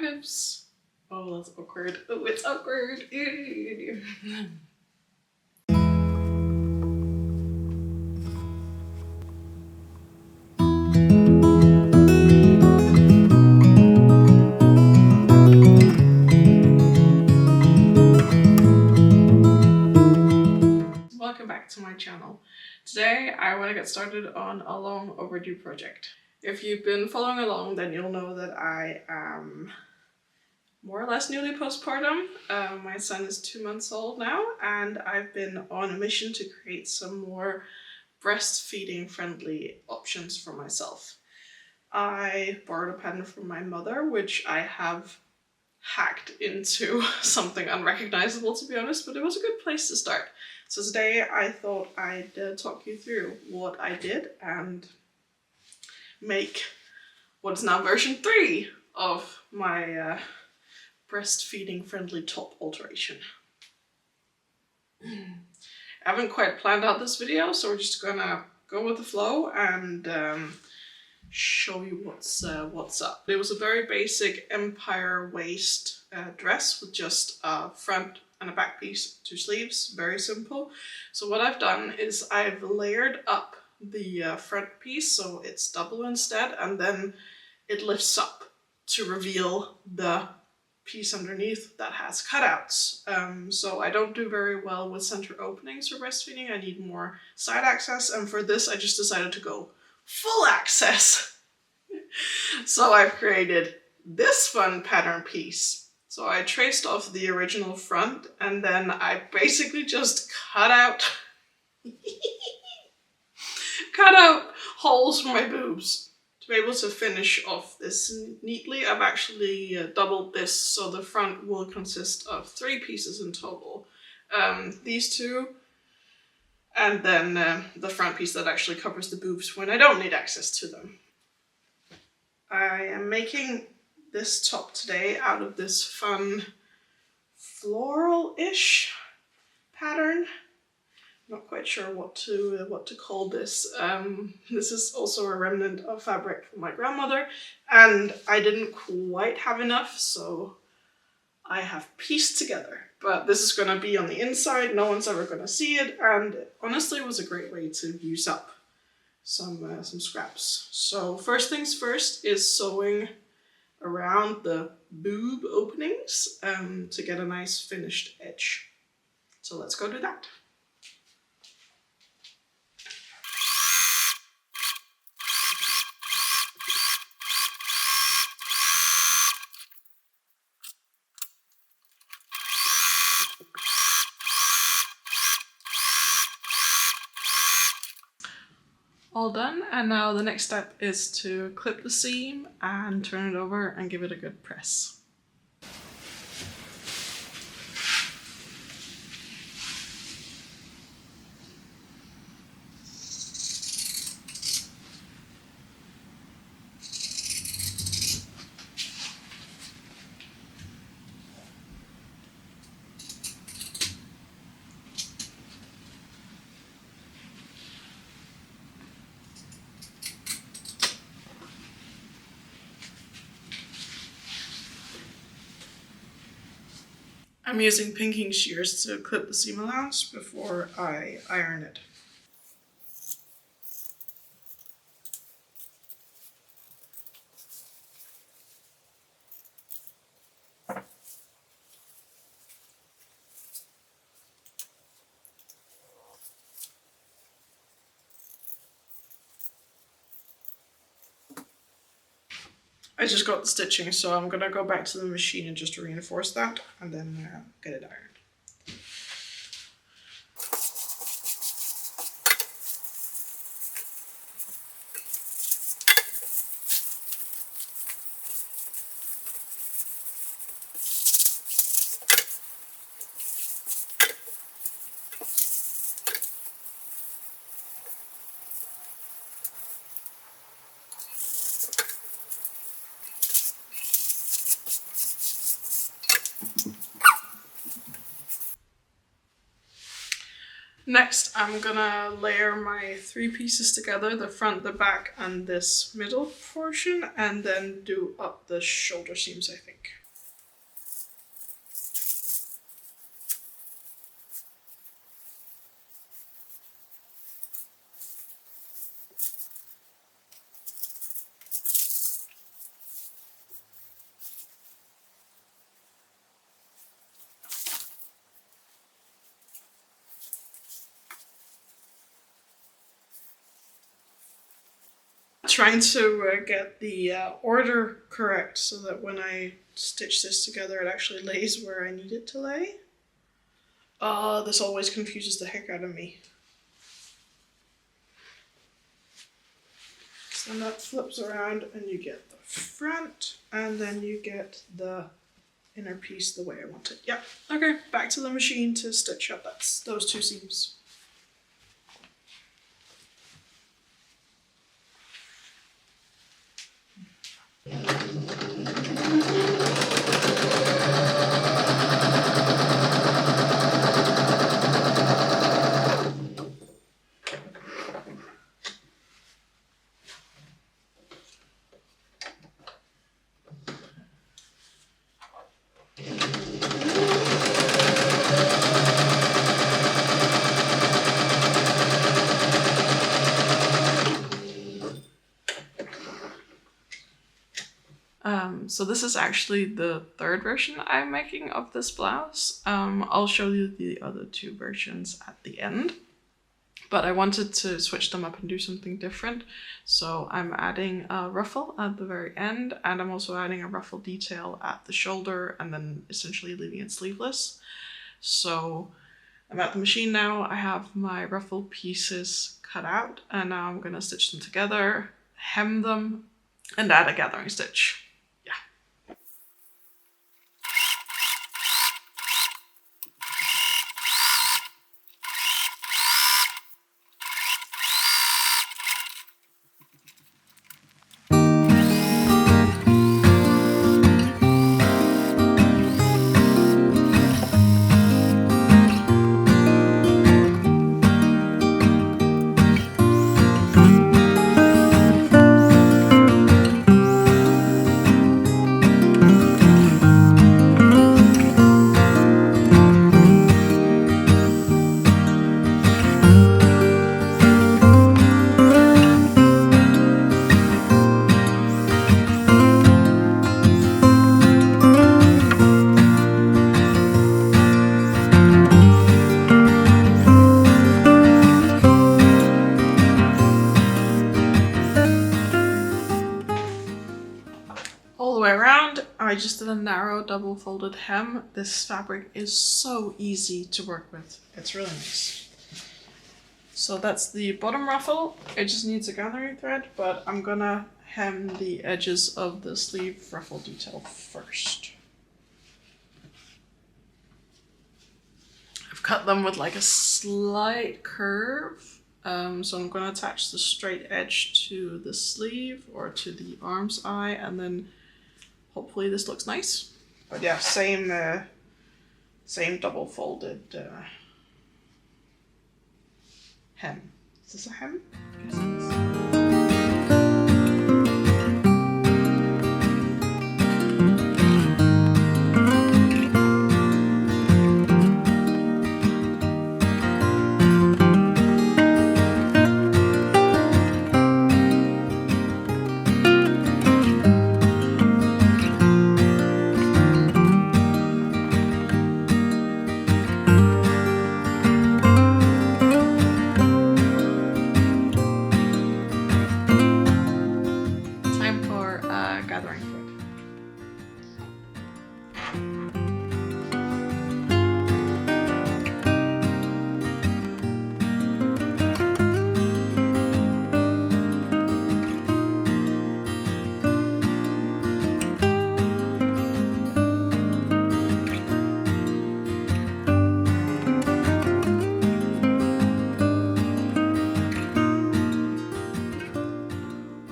Bibs. Oh, that's awkward. Oh, it's awkward. Welcome back to my channel. Today I want to get started on a long overdue project. If you've been following along, then you'll know that I am more or less newly postpartum. My son is 2 months old now, and I've been on a mission to create some more breastfeeding friendly options for myself. I borrowed a pattern from my mother, which I have hacked into something unrecognizable, to be honest, but it was a good place to start. So today I thought I'd talk you through what I did and make what is now version 3 of my breastfeeding friendly top alteration. I haven't quite planned out this video, so we're just gonna go with the flow and show you what's up. It was a very basic empire waist dress with just a front and a back piece, 2 sleeves, very simple. So what I've done is I've layered up the front piece so it's double instead, and then it lifts up to reveal the piece underneath that has cutouts. So I don't do very well with center openings for breastfeeding. I need more side access, and for this I just decided to go full access. So I've created this fun pattern piece. So I traced off the original front, and then I basically just cut out holes for my boobs to be able to finish off this neatly. I've actually doubled this, so the front will consist of 3 pieces in total. These 2, and then the front piece that actually covers the boobs when I don't need access to them. I am making this top today out of this fun floral-ish pattern. Not quite sure what to call this. This is also a remnant of fabric from my grandmother, and I didn't quite have enough, so I have pieced together. But this is going to be on the inside, no one's ever going to see it, and honestly it was a great way to use up some scraps. So first things first is sewing around the boob openings to get a nice finished edge. So let's go do that. All done, and now the next step is to clip the seam and turn it over and give it a good press. I'm using pinking shears to clip the seam allowance before I iron it. I just got the stitching, so I'm gonna go back to the machine and just reinforce that and then get it ironed. Next, I'm gonna layer my 3 pieces together, the front, the back, and this middle portion, and then do up the shoulder seams, I think. Trying to get the order correct so that when I stitch this together it actually lays where I need it to lay. This always confuses the heck out of me. So then that flips around and you get the front and then you get the inner piece the way I want it. Yep, okay, back to the machine to stitch up those 2 seams. So this is actually the 3rd version I'm making of this blouse. I'll show you the other 2 versions at the end. But I wanted to switch them up and do something different. So I'm adding a ruffle at the very end, and I'm also adding a ruffle detail at the shoulder, and then essentially leaving it sleeveless. So I'm at the machine now. I have my ruffle pieces cut out, and now I'm gonna stitch them together, hem them, and add a gathering stitch. I just did a narrow double folded hem. This fabric is so easy to work with. It's really nice. So that's the bottom ruffle. It just needs a gathering thread, but I'm gonna hem the edges of the sleeve ruffle detail first. I've cut them with like a slight curve. So I'm gonna attach the straight edge to the sleeve or to the arm's eye, and then hopefully this looks nice. But yeah, same double folded hem. Is this a hem? Yes, it is.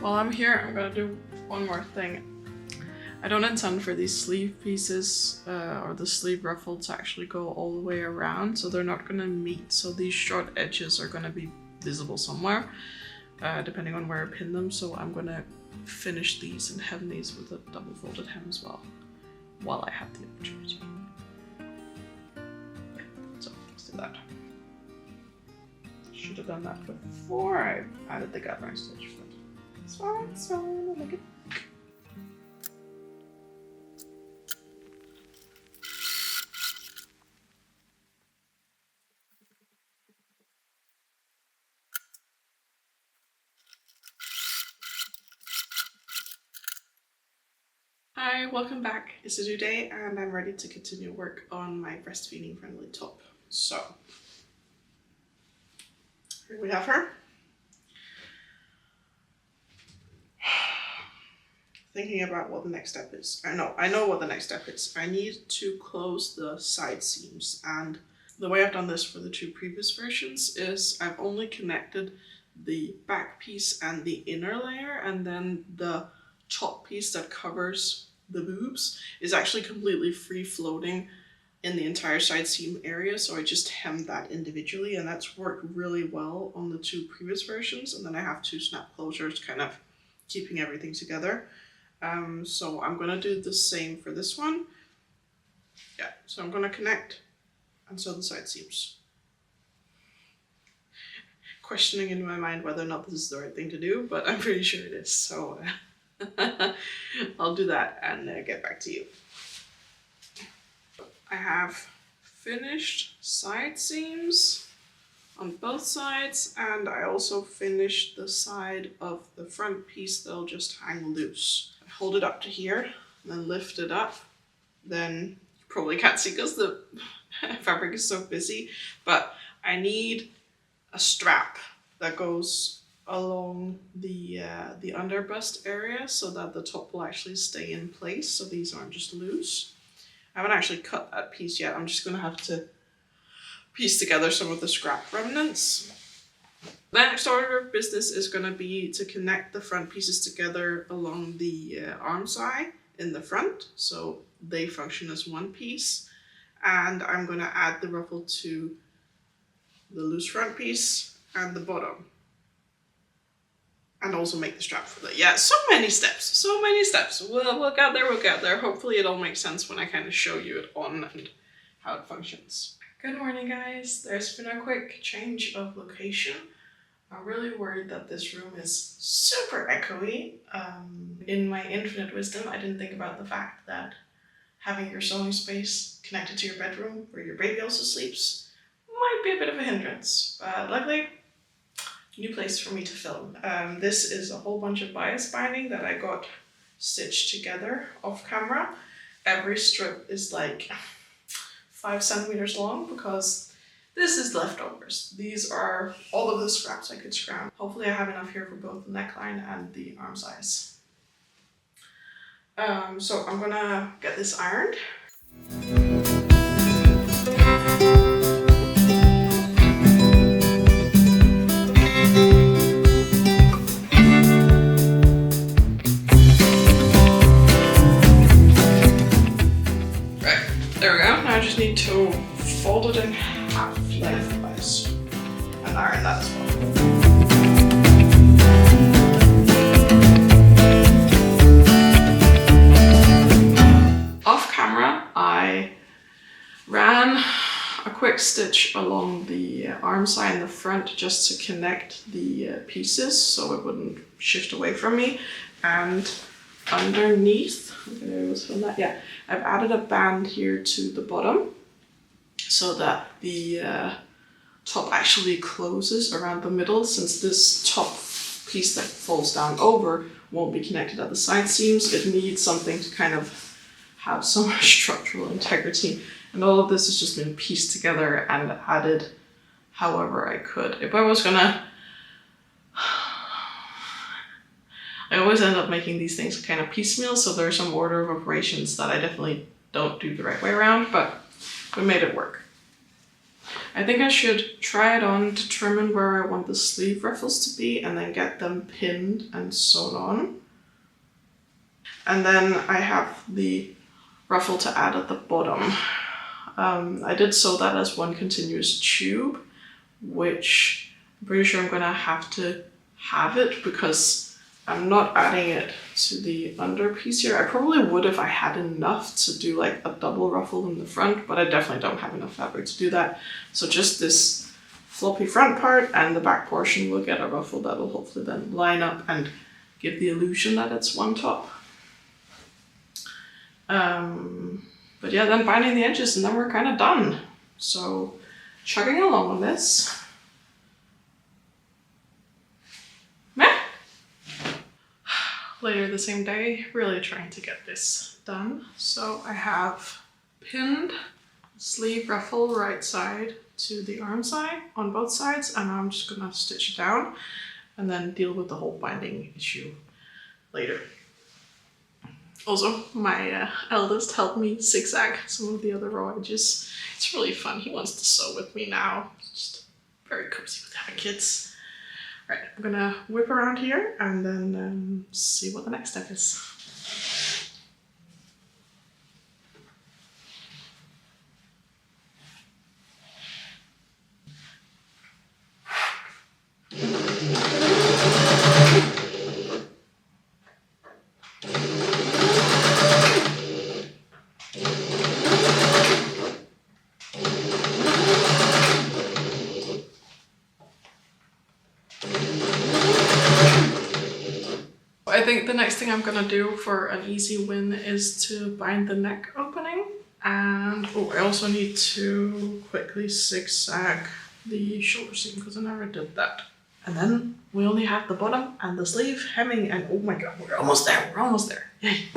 While I'm here, I'm gonna do one more thing. I don't intend for these sleeve pieces or the sleeve ruffle to actually go all the way around, so they're not going to meet. So these short edges are going to be visible somewhere, depending on where I pin them. So I'm going to finish these and hem these with a double folded hem as well, while I have the opportunity. So let's do that. Should have done that before I added the gathering stitch, but it's fine, I'll make it. Hi, welcome back. It's a new day and I'm ready to continue work on my breastfeeding friendly top. So, here we have her. Thinking about what the next step is. I know what the next step is. I need to close the side seams, and the way I've done this for the two previous versions is I've only connected the back piece and the inner layer, and then the top piece that covers the boobs is actually completely free floating in the entire side seam area, so I just hemmed that individually, and that's worked really well on the two previous versions. And then I have two snap closures kind of keeping everything together. So I'm gonna do the same for this one. Yeah, so I'm gonna connect and sew the side seams. Questioning in my mind whether or not this is the right thing to do, but I'm pretty sure it is, so I'll do that and get back to you. I have finished side seams on both sides, and I also finished the side of the front piece that'll just hang loose. I hold it up to here and then lift it up. Then you probably can't see because the fabric is so busy, but I need a strap that goes along the under bust area so that the top will actually stay in place, so these aren't just loose. I haven't actually cut that piece yet. I'm just gonna have to piece together some of the scrap remnants. The next order of business is gonna be to connect the front pieces together along the arm side in the front, so they function as one piece. And I'm gonna add the ruffle to the loose front piece and the bottom. And also make the strap for that. Yeah, so many steps. We'll get there. Hopefully it all makes sense when I kind of show you it on and how it functions. Good morning, guys. There's been a quick change of location. I'm really worried that this room is super echoey. In my infinite wisdom, I didn't think about the fact that having your sewing space connected to your bedroom where your baby also sleeps might be a bit of a hindrance. But luckily, new place for me to film. This is a whole bunch of bias binding that I got stitched together off camera. Every strip is like 5 centimeters long because this is leftovers. These are all of the scraps I could scrounge. Hopefully I have enough here for both the neckline and the arm size. So I'm gonna get this ironed. Need to fold it in half lengthwise and iron that as well. Off camera, I ran a quick stitch along the arm side in the front just to connect the pieces so it wouldn't shift away from me. And underneath, I've added a band here to the bottom so that the top actually closes around the middle, since this top piece that folds down over won't be connected at the side seams. It needs something to kind of have some structural integrity, and all of this has just been pieced together and added however I could. If I was gonna, I always end up making these things kind of piecemeal, so there's some order of operations that I definitely don't do the right way around, but we made it work. I think I should try it on, determine where I want the sleeve ruffles to be, and then get them pinned and sewn on. And then I have the ruffle to add at the bottom. I did sew that as one continuous tube, which I'm pretty sure I'm gonna have to have it because I'm not adding it to the under piece here. I probably would if I had enough to do like a double ruffle in the front, but I definitely don't have enough fabric to do that. So just this floppy front part and the back portion will get a ruffle that will hopefully then line up and give the illusion that it's one top. But yeah, then binding the edges and then we're kind of done. So chugging along on this. Meh. Later the same day, really trying to get this done. So I have pinned sleeve ruffle right side to the arm side on both sides, and I'm just gonna stitch it down and then deal with the whole binding issue later. Also, my eldest helped me zigzag some of the other raw edges. It's really fun. He wants to sew with me now. It's just very cozy with having kids. All right, I'm gonna whip around here and then see what the next step is. I think the next thing I'm gonna do for an easy win is to bind the neck opening, and I also need to quickly zigzag the shoulder seam because I never did that. And then we only have the bottom and the sleeve hemming, and oh my god, we're almost there, we're almost there, yay!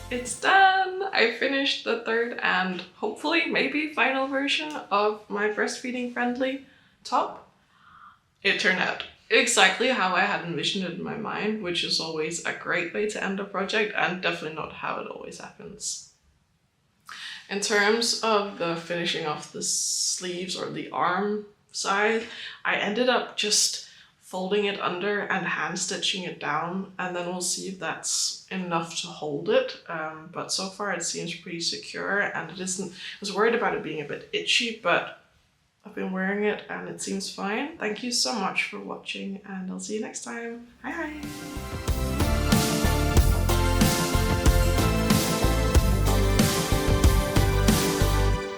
It's done! I finished the third and hopefully maybe final version of my breastfeeding friendly top. It turned out exactly how I had envisioned it in my mind, which is always a great way to end a project and definitely not how it always happens. In terms of the finishing off the sleeves or the arm side, I ended up just folding it under and hand stitching it down, and then we'll see if that's enough to hold it. But so far it seems pretty secure, and it isn't. I was worried about it being a bit itchy, but I've been wearing it and it seems fine. Thank you so much for watching, and I'll see you next time. Bye.